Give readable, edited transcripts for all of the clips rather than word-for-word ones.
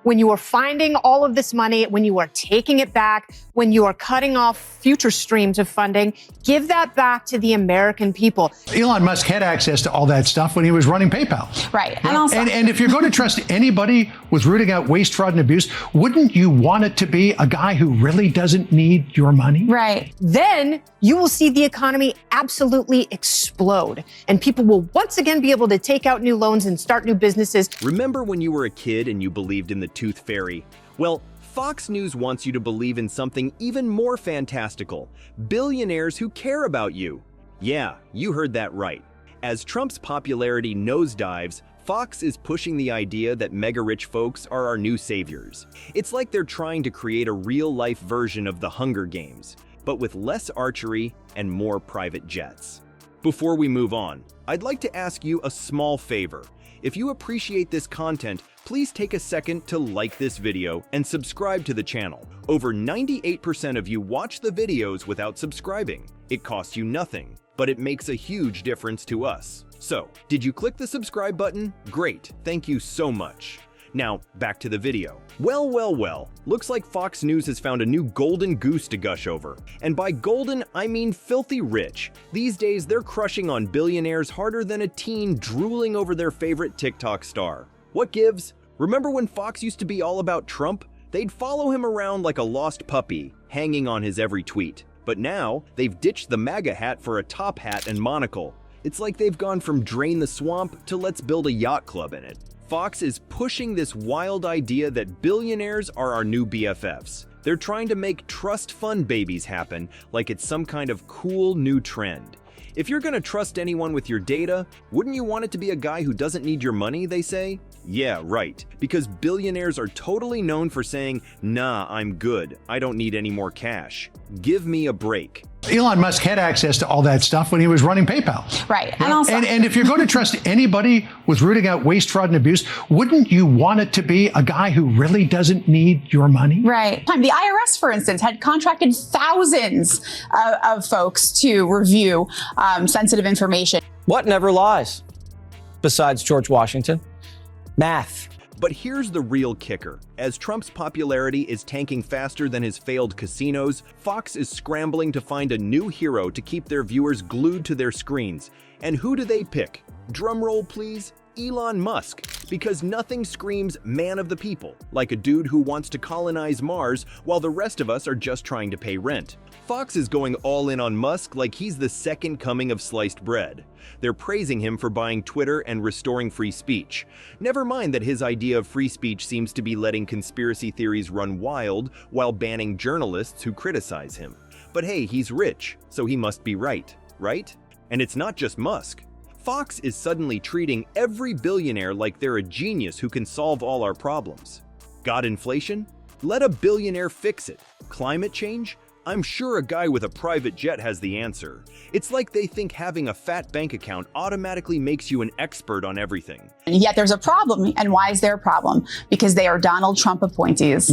when you are finding all of this money, when you are taking it back, when you are cutting off future streams of funding, give that back to the American people. Elon Musk had access to all that stuff when he was running PayPal. Right. And also, and if you're going to trust anybody with rooting out waste, fraud, and abuse, wouldn't you want it to be a guy who really doesn't need your money? right. Then you will see the economy absolutely explode, and people will once again be able to take out new loans and start new businesses. Remember when you were a kid and you believed in the Tooth Fairy? Well, Fox News wants you to believe in something even more fantastical: billionaires who care about you. Yeah, you heard that right. As Trump's popularity nosedives, Fox is pushing the idea that mega-rich folks are our new saviors. It's like they're trying to create a real-life version of the Hunger Games, but with less archery and more private jets. Before we move on, I'd like to ask you a small favor. If you appreciate this content, please take a second to like this video and subscribe to the channel. Over 98% of you watch the videos without subscribing. It costs you nothing, but it makes a huge difference to us. So, did you click the subscribe button? Great, thank you so much. Now, back to the video. Well, looks like Fox News has found a new golden goose to gush over. And by golden, I mean filthy rich. These days, they're crushing on billionaires harder than a teen drooling over their favorite TikTok star. What gives? Remember when Fox used to be all about Trump? They'd follow him around like a lost puppy, hanging on his every tweet. But now, they've ditched the MAGA hat for a top hat and monocle. It's like they've gone from drain the swamp to let's build a yacht club in it. Fox is pushing this wild idea that billionaires are our new BFFs. They're trying to make trust fund babies happen like it's some kind of cool new trend. If you're gonna trust anyone with your data, wouldn't you want it to be a guy who doesn't need your money, they say? Yeah, right. Because billionaires are totally known for saying, nah, I'm good. I don't need any more cash. Give me a break. Elon Musk had access to all that stuff when he was running PayPal. Right. And also, and if you're going to trust anybody with rooting out waste, fraud, and abuse, wouldn't you want it to be a guy who really doesn't need your money? right. The IRS, for instance, had contracted thousands of folks to review sensitive information. What never lies? Besides George Washington? Math. But here's the real kicker. As Trump's popularity is tanking faster than his failed casinos, Fox is scrambling to find a new hero to keep their viewers glued to their screens. And who do they pick? Drumroll, please. Elon Musk. Because nothing screams man of the people like a dude who wants to colonize Mars while the rest of us are just trying to pay rent. Fox is going all in on Musk like he's the second coming of sliced bread. They're praising him for buying Twitter and restoring free speech. Never mind that his idea of free speech seems to be letting conspiracy theories run wild while banning journalists who criticize him. But hey, he's rich, so he must be right, right? And it's not just Musk. Fox is suddenly treating every billionaire like they're a genius who can solve all our problems. Got inflation? Let a billionaire fix it. Climate change? I'm sure a guy with a private jet has the answer. It's like they think having a fat bank account automatically makes you an expert on everything. And yet there's a problem. And why is there a problem? Because they are Donald Trump appointees.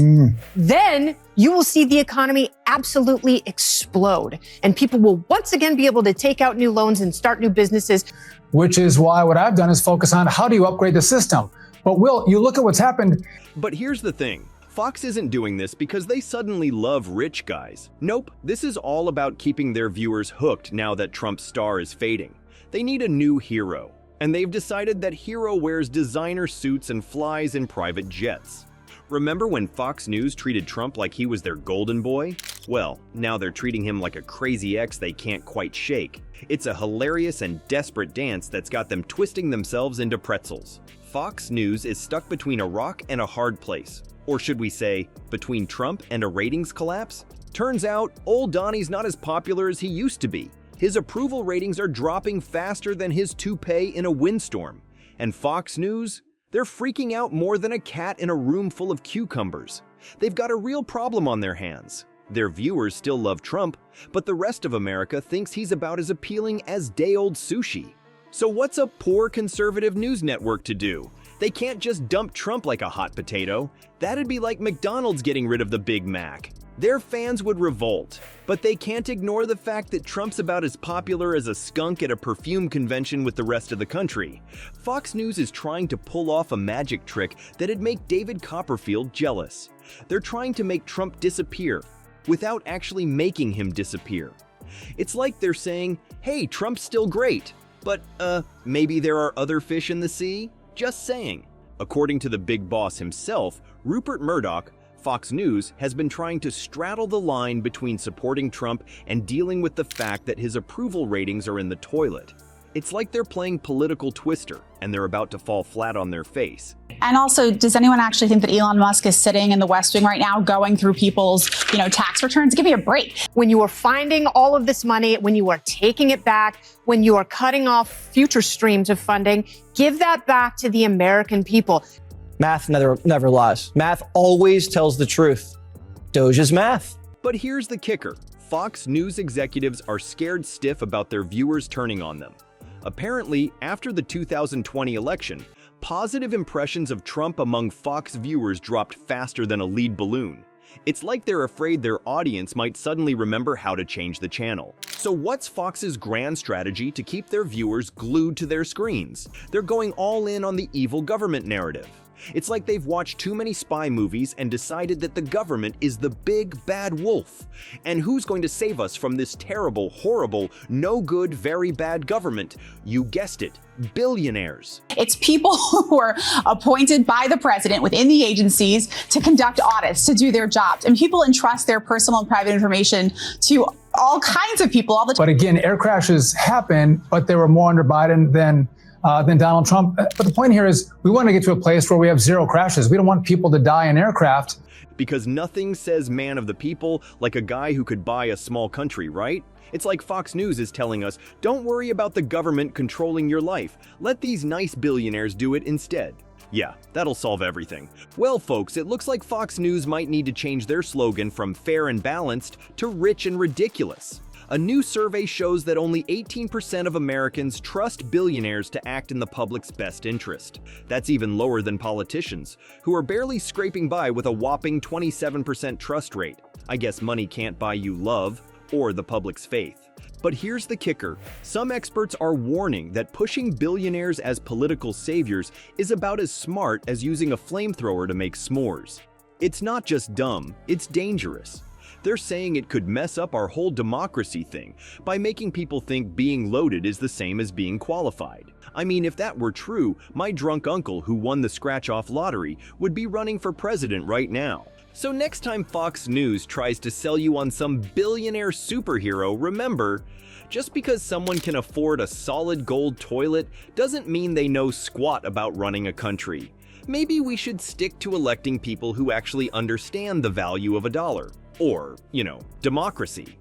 Then you will see the economy absolutely explode, and people will once again be able to take out new loans and start new businesses. Which is why what I've done is focus on how do you upgrade the system. But Will, you look at what's happened. But here's the thing. Fox isn't doing this because they suddenly love rich guys. Nope, this is all about keeping their viewers hooked now that Trump's star is fading. They need a new hero, and they've decided that hero wears designer suits and flies in private jets. Remember when Fox News treated Trump like he was their golden boy? Well, now they're treating him like a crazy ex they can't quite shake. It's a hilarious and desperate dance that's got them twisting themselves into pretzels. Fox News is stuck between a rock and a hard place. Or should we say, between Trump and a ratings collapse? Turns out, old Donnie's not as popular as he used to be. His approval ratings are dropping faster than his toupee in a windstorm. And Fox News? They're freaking out more than a cat in a room full of cucumbers. They've got a real problem on their hands. Their viewers still love Trump, but the rest of America thinks he's about as appealing as day-old sushi. So what's a poor conservative news network to do? They can't just dump Trump like a hot potato. That'd be like McDonald's getting rid of the Big Mac. Their fans would revolt, but they can't ignore the fact that Trump's about as popular as a skunk at a perfume convention with the rest of the country. Fox News is trying to pull off a magic trick that'd make David Copperfield jealous. They're trying to make Trump disappear without actually making him disappear. It's like they're saying, hey, Trump's still great, but maybe there are other fish in the sea? Just saying. According to the big boss himself, Rupert Murdoch, Fox News has been trying to straddle the line between supporting Trump and dealing with the fact that his approval ratings are in the toilet. It's like they're playing political twister and they're about to fall flat on their face. And also, does anyone actually think that Elon Musk is sitting in the West Wing right now going through people's, tax returns? Give me a break. When you are finding all of this money, when you are taking it back, when you are cutting off future streams of funding, give that back to the American people. Math never lies. Math always tells the truth. Doge is math. But here's the kicker. Fox News executives are scared stiff about their viewers turning on them. Apparently, after the 2020 election, positive impressions of Trump among Fox viewers dropped faster than a lead balloon. It's like they're afraid their audience might suddenly remember how to change the channel. So what's Fox's grand strategy to keep their viewers glued to their screens? They're going all in on the evil government narrative. It's like they've watched too many spy movies and decided that the government is the big bad wolf. And who's going to save us from this terrible, horrible, no good, very bad government? You guessed it, billionaires. It's people who are appointed by the president within the agencies to conduct audits, to do their jobs. And people entrust their personal and private information to all kinds of people all the time. But again, air crashes happen, but they were more under Biden than Donald Trump. But the point here is we want to get to a place where we have zero crashes. We don't want people to die in aircraft. Because nothing says man of the people like a guy who could buy a small country, right? It's like Fox News is telling us, don't worry about the government controlling your life. Let these nice billionaires do it instead. Yeah, that'll solve everything. Well, folks, it looks like Fox News might need to change their slogan from fair and balanced to rich and ridiculous. A new survey shows that only 18% of Americans trust billionaires to act in the public's best interest. That's even lower than politicians, who are barely scraping by with a whopping 27% trust rate. I guess money can't buy you love or the public's faith. But here's the kicker. Some experts are warning that pushing billionaires as political saviors is about as smart as using a flamethrower to make s'mores. It's not just dumb, it's dangerous. They're saying it could mess up our whole democracy thing by making people think being loaded is the same as being qualified. I mean, if that were true, my drunk uncle who won the scratch-off lottery would be running for president right now. So next time Fox News tries to sell you on some billionaire superhero, remember, just because someone can afford a solid gold toilet doesn't mean they know squat about running a country. Maybe we should stick to electing people who actually understand the value of a dollar. Or, democracy.